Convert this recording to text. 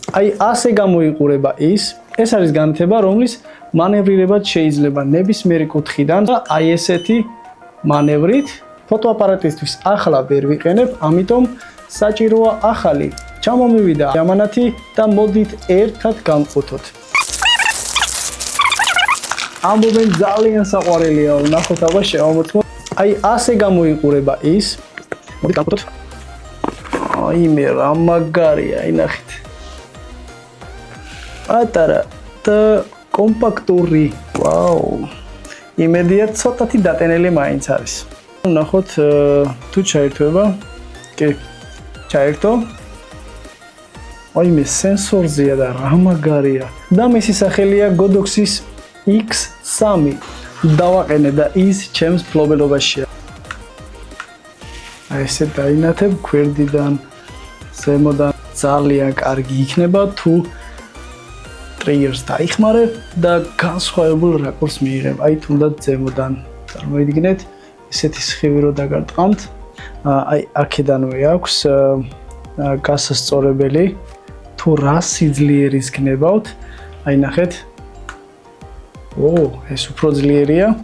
აი ასე გამოიყურება ის არის განათება, რომლის მანევრირებად შეიძლება ნებისმიერი კუთხიდან და აი ესეთი მანევრით ფოტოაპარატისთვის ახლა ვერ ვიყენებ, ამიტომ საჭიროა ახალი. ჩამომივიდა ამანათი და მოდით ერთად გამყუთოთ. ამბობენ ძალიან საყვარელია, ნახოთ აბა შევამოწმოთ. აი ასე გამოიყურება ის. მოდით გამყუთოთ. აი მე რა მაგარია, აი ნახეთ. პატარა და კომპაქტური. ვაუ. იმედია ცოტათი დატენელი მაინც არის. ნახოთ თუ ჩაერთვება. კი. ჩაერთო. აი მე სენსორზეა და რა მაგარია. და მისი სახელია Godoxis X3. დავაყენე და ის ჩემს ფლობელობაშია. აი ესე დაინათებ გვერდიდან, ზემოდან ძალიან კარგი იქნება თუ ტრიგერს დაიხმარებ და განსხვავებულ რაკურსს მიიღებ. აი თუნდაც ზემოდან. წარმოიდგინეთ, ესეთი სხივი რო დაგარტყამთ. აი აქედანვე აქვს გასასწორებელი თუ რა სიძლიერის გნებავთ. აი ნახეთ. ეს უფრო ძლიერია.